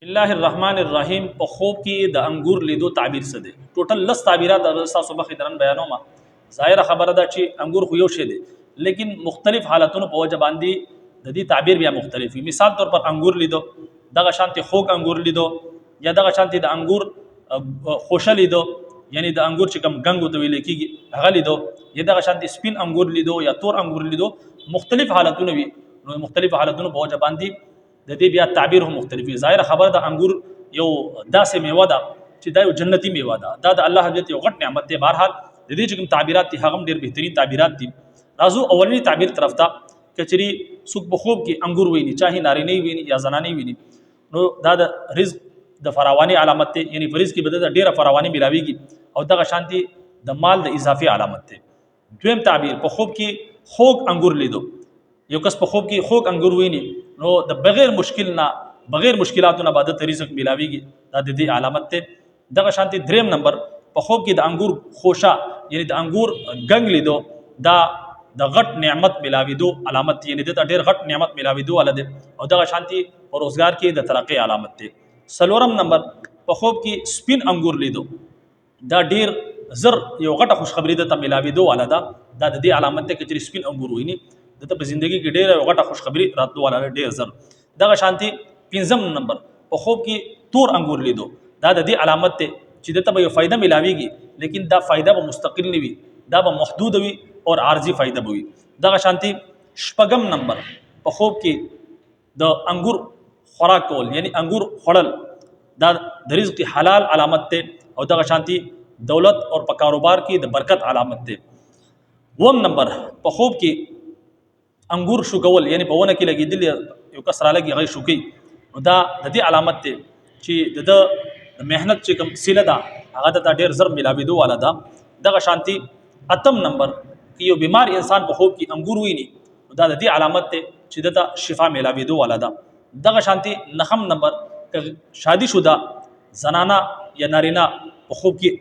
बिस्मिल्लाहिर्रहमानिर्रहीम په خوب کې د انګور لیدو تعبیر څه دی ټوټل لس تعبیرات د تاسو مخې درن بیانوم ظاهر خبره ده چې انګور خو یو شی دی لیکن مختلف حالتونو په وجه باندې د دې تعبیر بیا مختلف وي مثال طور پر انګور لیدو دغه شانتي خوږ انګور لیدو یا دغه شانتي د انګور خوشل لیدو یعنی د انګور چې کوم ګنګو ته ویل کېږي هغه لیدو یا دغه شانتي سپین انګور لیدو یا تور انګور لیدو مختلف حالتونه وي نو مختلف حالتونو په وجه باندې د دې بیا تعبیر هم مختلف وي ظاهر خبره د انګور یو داسې میوه ده چې دا یو جنتی میوه ده دا د الله حضرت یو غټ نعمت دی بهرحال د دې چې کوم تعبیرات دي هغه ډېر بهترین تعبیرات دي راځو اولنی تعبیر طرف ته کچري څوک په خوب کې انګور ویني چاهي نارینه ویني یا زنانه ویني نو دا د رزق د فراوانی علامت دی یعنی فرض کې بده ډېره فراوانی ملاويږي او دغه شانتي د مال د اضافي علامت دی دویم تعبیر په خوب کې خوږ انګور لیدو یو کس په خوب کې خوږ انګور ویني نو د بغیر مشکلاتو نه بعد رزق ملاويږي دا د دې علامت ته دغه شانتي دریم نمبر په خوب کې د انګور خوشا یعنی د انګور ګنګ لیدو دا د غټ نعمت ملاويدو علامت یعنی د ډېر غټ نعمت ملاويدو ولده او دغه شانتي په روزګار کې د ترقی علامت ته سلورم نمبر په خوب کې سپین انګور لیدو دا ډېر زر یو غټه خوشخبری د ملاويدو ولده دا د دې علامت ته چې سپین انګور ویني د په ژوندۍ کې ډېر غټه خوشخبری راتلو ولده ډېر زر دغه شانتي پنځم نمبر په خوب کې تور انګور لیدو دا د دې علامت ته چې دته به یو فائدہ ملاويږي لیکن دا فائدہ به مستقل نه وي دا به محدود وي او عارضی فائدہ به وي دغه شانتي شپږم نمبر په خوب کې د انګور خوراک کول یعنی انګور خړل دا د رزق حلال علامت ته او دغه شانتي دولت او په کاروبار کې د برکت علامت ته وم نمبر په خوب کې انګور شو کول یعنی په ونه کې لګیدل یو کس را لګي غي شوکی نو دا د دې علامت ته چې د مهنت چې کوم سیله ده هغه ته ډېر زر ملاويدو والا ده دغه شانتي اتم نمبر کې یو بیمار انسان په خوب کې انګور ویني دا د دې علامت ته چې د شفا ملاويدو والا ده دغه شانتي نهم نمبر شادي شوه زنانه یا نارینه په خوب کې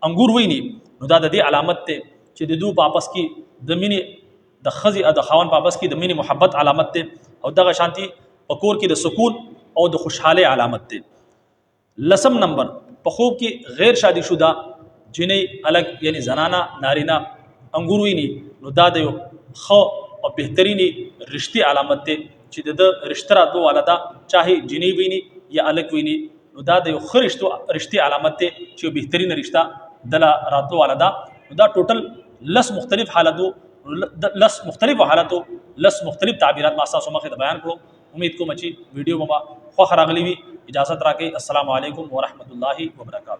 انګور ویني نو دا د دې علامت ته چې د دوه په आपस کې د مینې د خزي د خاون په आपस کې د مینې محبت علامت ته او دغه شانتي په کور کې د سکون او د خوشحاله علامت ته لسم نمبر په خوب کې غیر شادي شوه جنې الګ یعنی زنانه نارینه انګور ویني نو دا د خو او بهترینی رشتي علامت ته چې د رشتہ راتلو ولدا چاهي جنې ویني یا الګ ویني نو دا د خرشتو رشتي علامت ته چې بهترین رشتہ دلا راتلو ولدا دا ټوټل لس مختلف حالاتو لس مختلف تعبیرات ما تاسو مخه بیان کړو امید کوم چې ویډیو ما خو راغلی وي اجازه راکړئ السلام علیکم ورحمت الله وبرکاته